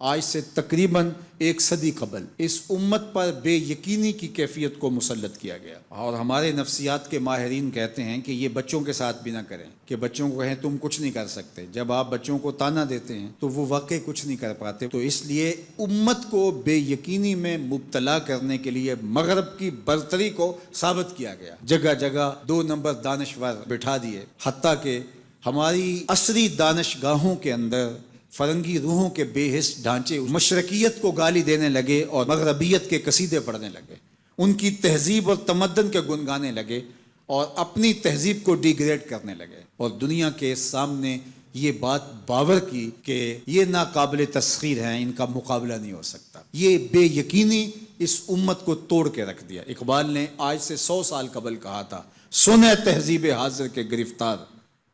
آج سے تقریباً 1 صدی قبل اس امت پر بے یقینی کی کیفیت کو مسلط کیا گیا، اور ہمارے نفسیات کے ماہرین کہتے ہیں کہ یہ بچوں کے ساتھ بھی نہ کریں، کہ بچوں کو کہیں تم کچھ نہیں کر سکتے۔ جب آپ بچوں کو تانا دیتے ہیں تو وہ واقعی کچھ نہیں کر پاتے۔ تو اس لیے امت کو بے یقینی میں مبتلا کرنے کے لیے مغرب کی برتری کو ثابت کیا گیا، جگہ جگہ 2 نمبر دانشور بٹھا دیے، حتیٰ کہ ہماری عصری دانشگاہوں کے اندر فرنگی روحوں کے بے حس ڈھانچے مشرقیت کو گالی دینے لگے اور مغربیت کے قصیدے پڑھنے لگے، ان کی تہذیب اور تمدن کے گن گانے لگے اور اپنی تہذیب کو ڈیگریڈ کرنے لگے، اور دنیا کے سامنے یہ بات باور کی کہ یہ ناقابل تسخیر ہیں، ان کا مقابلہ نہیں ہو سکتا۔ یہ بے یقینی اس امت کو توڑ کے رکھ دیا۔ اقبال نے آج سے 100 سال قبل کہا تھا، سنے تہذیب حاضر کے گرفتار،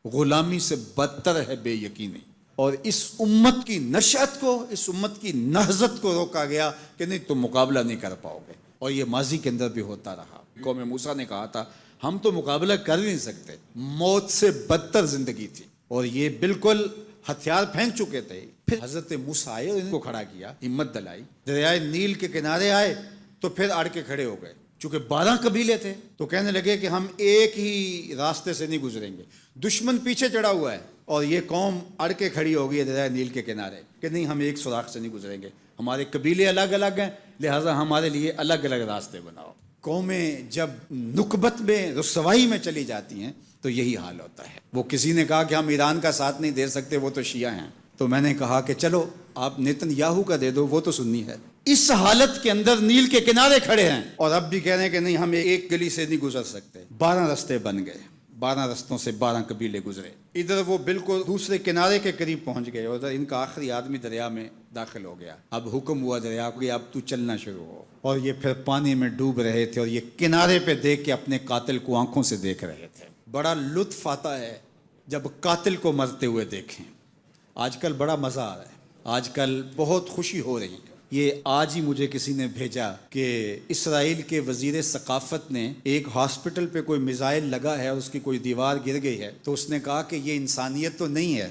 غلامی سے بدتر ہے بے یقینی۔ اور اس امت کی نشأت کو، اس امت کی نہضت کو روکا گیا کہ نہیں تم مقابلہ نہیں کر پاؤ گے، اور یہ ماضی کے اندر بھی ہوتا رہا۔ قوم موسیٰ نے کہا تھا ہم تو مقابلہ کر نہیں سکتے، موت سے بدتر زندگی تھی، اور یہ بالکل ہتھیار پھینک چکے تھے۔ پھر حضرت موسیٰ آئے اور ان کو کھڑا کیا، ہمت دلائی، دریائے نیل کے کنارے آئے تو پھر اڑ کے کھڑے ہو گئے۔ چونکہ 12 قبیلے تھے تو کہنے لگے کہ ہم ایک ہی راستے سے نہیں گزریں گے، دشمن پیچھے چڑھا ہوا ہے اور یہ قوم اڑ کے کھڑی ہو گئی ہے دریائے نیل کے کنارے کہ نہیں ہم ایک سوراخ سے نہیں گزریں گے، ہمارے قبیلے الگ الگ ہیں، لہٰذا ہمارے لیے الگ الگ راستے بناؤ۔ قومیں جب نکبت میں، رسوائی میں چلی جاتی ہیں تو یہی حال ہوتا ہے۔ وہ کسی نے کہا کہ ہم ایران کا ساتھ نہیں دے سکتے، وہ تو شیعہ ہیں، تو میں نے کہا کہ چلو آپ نیتن یاہو کا دے دو، وہ تو سنی ہے۔ اس حالت کے اندر نیل کے کنارے کھڑے ہیں اور اب بھی کہہ رہے ہیں کہ نہیں ہم ایک گلی سے نہیں گزر سکتے۔ 12 رستے بن گئے، 12 رستوں سے 12 قبیلے گزرے، ادھر وہ بالکل دوسرے کنارے کے قریب پہنچ گئے اور ادھر ان کا آخری آدمی دریا میں داخل ہو گیا۔ اب حکم ہوا دریا کو کہ اب تو چلنا شروع ہو، اور یہ پھر پانی میں ڈوب رہے تھے اور یہ کنارے پہ دیکھ کے اپنے قاتل کو آنکھوں سے دیکھ رہے تھے۔ بڑا لطف آتا ہے جب قاتل کو مرتے ہوئے دیکھیں۔ آج کل بڑا مزہ آ رہا ہے، آج کل بہت خوشی ہو رہی ہے۔ یہ آج ہی مجھے کسی نے بھیجا کہ اسرائیل کے وزیر ثقافت نے ایک ہاسپٹل پہ کوئی میزائل لگا ہے اور اس کی کوئی دیوار گر گئی ہے، تو اس نے کہا کہ یہ انسانیت تو نہیں ہے۔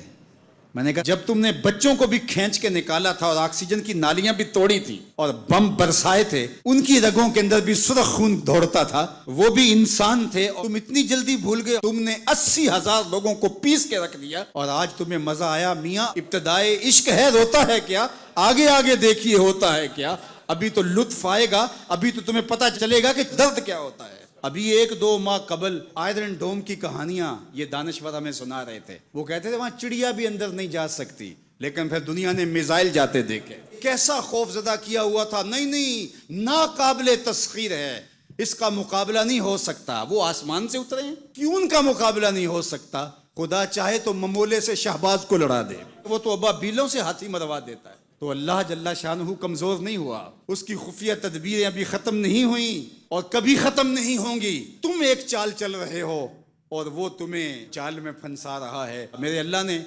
میں نے کہا جب تم نے بچوں کو بھی کھینچ کے نکالا تھا اور آکسیجن کی نالیاں بھی توڑی تھی اور بم برسائے تھے، ان کی رگوں کے اندر بھی سرخ خون دوڑتا تھا، وہ بھی انسان تھے، اور تم اتنی جلدی بھول گئے، تم نے 80,000 لوگوں کو پیس کے رکھ دیا اور آج تمہیں مزہ آیا۔ میاں ابتدائے عشق ہے، روتا ہے کیا، آگے آگے دیکھیے ہوتا ہے کیا۔ ابھی تو لطف آئے گا، ابھی تو تمہیں پتہ چلے گا کہ درد کیا ہوتا ہے۔ ابھی 1-2 ماہ قبل آئرن ڈوم کی کہانیاں یہ دانشور ہمیں سنا رہے تھے، وہ کہتے تھے وہاں چڑیا بھی اندر نہیں جا سکتی، لیکن پھر دنیا نے میزائل جاتے دیکھے، کیسا خوف زدہ کیا ہوا تھا۔ نہیں ناقابل تسخیر ہے، اس کا مقابلہ نہیں ہو سکتا۔ وہ آسمان سے اترے ہیں، کیوں ان کا مقابلہ نہیں ہو سکتا؟ خدا چاہے تو ممولے سے شہباز کو لڑا دے، وہ تو ابابیلوں سے ہاتھی مروا دیتا ہے۔ تو اللہ جل شانہ کمزور نہیں ہوا، اس کی خفیہ تدبیریں ابھی ختم نہیں ہوئیں اور کبھی ختم نہیں ہوں گی۔ تم ایک چال چل رہے ہو اور وہ تمہیں چال میں پھنسا رہا ہے۔ میرے اللہ نے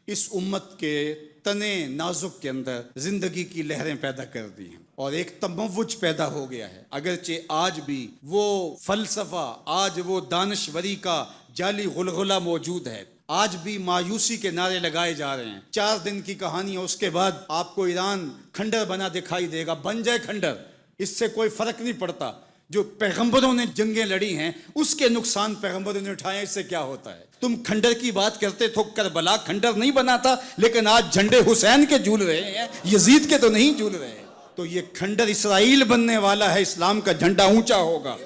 اس امت کے تنے نازک کے اندر زندگی کی لہریں پیدا کر دی ہیں اور ایک تموج پیدا ہو گیا ہے۔ اگرچہ آج بھی وہ فلسفہ، آج وہ دانشوری کا جعلی غلغلہ موجود ہے، آج بھی مایوسی کے نعرے لگائے جا رہے ہیں۔ 4 دن کی کہانی ہے، اس کے بعد آپ کو ایران کھنڈر بنا دکھائی دے گا، بن جائے کھنڈر، اس سے کوئی فرق نہیں پڑتا۔ جو پیغمبروں نے جنگیں لڑی ہیں اس کے نقصان پیغمبروں نے اٹھائے، اس سے کیا ہوتا ہے؟ تم کھنڈر کی بات کرتے تھو، کربلا کھنڈر نہیں بنا تھا، لیکن آج جھنڈے حسین کے جھول رہے ہیں، یزید کے تو نہیں جھول رہے۔ تو یہ کھنڈر اسرائیل بننے والا ہے، اسلام کا جھنڈا اونچا ہوگا۔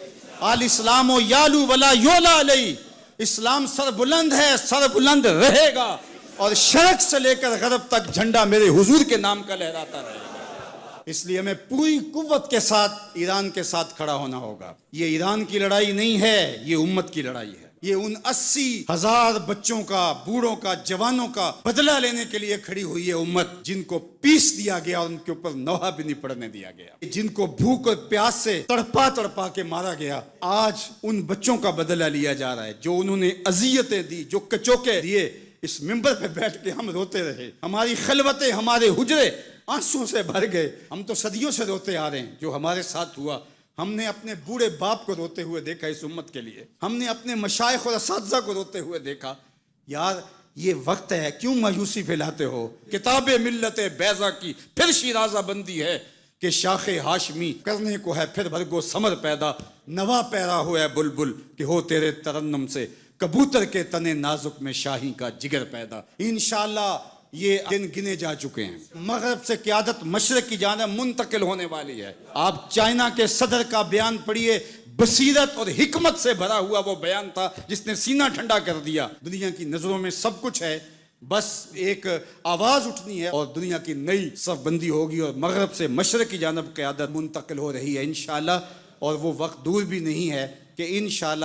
آل اسلام و یالو ولا یولا علیہ، اسلام سر بلند ہے، سر بلند رہے گا، اور شرق سے لے کر غرب تک جھنڈا میرے حضور کے نام کا لہراتا رہے گا۔ اس لیے ہمیں پوری قوت کے ساتھ ایران کے ساتھ کھڑا ہونا ہوگا۔ یہ ایران کی لڑائی نہیں ہے، یہ امت کی لڑائی ہے۔ یہ ان 80,000 بچوں کا، بوڑھوں کا، جوانوں کا بدلہ لینے کے لیے کھڑی ہوئی ہے امت، جن کو پیس دیا گیا اور ان کے اوپر نوحہ بھی نہیں پڑنے دیا گیا، جن کو بھوک اور پیاس سے تڑپا تڑپا کے مارا گیا۔ آج ان بچوں کا بدلہ لیا جا رہا ہے جو انہوں نے اذیتیں دی، جو کچوکے دیے۔ اس ممبر پہ بیٹھ کے ہم روتے رہے، ہماری خلوتیں، ہمارے حجرے آنسوں سے بھر گئے۔ ہم تو صدیوں سے روتے آ رہے ہیں جو ہمارے ساتھ ہوا۔ ہم نے اپنے بوڑھے باپ کو روتے ہوئے دیکھا اس امت کے لیے، ہم نے اپنے مشائخ اور اساتذہ کو روتے ہوئے دیکھا۔ یار یہ وقت ہے، کیوں مایوسی پھیلاتے ہو؟ کتاب ملت بیضا کی پھر شیرازہ بندی ہے کہ شاخ ہاشمی کرنے کو ہے پھر بھرگو ثمر پیدا، نوا پیرا ہوا ہے بلبل کہ ہو تیرے ترنم سے کبوتر کے تنے نازک میں شاہی کا جگر پیدا۔ انشاءاللہ یہ دن گنے جا چکے ہیں، مغرب سے قیادت مشرق کی جانب منتقل ہونے والی ہے۔ آپ چائنا کے صدر کا بیان پڑھیے، بصیرت اور حکمت سے بھرا ہوا وہ بیان تھا جس نے سینہ ٹھنڈا کر دیا۔ دنیا کی نظروں میں سب کچھ ہے، بس ایک آواز اٹھنی ہے اور دنیا کی نئی صف بندی ہوگی اور مغرب سے مشرق کی جانب قیادت منتقل ہو رہی ہے انشاءاللہ، اور وہ وقت دور بھی نہیں ہے کہ انشاءاللہ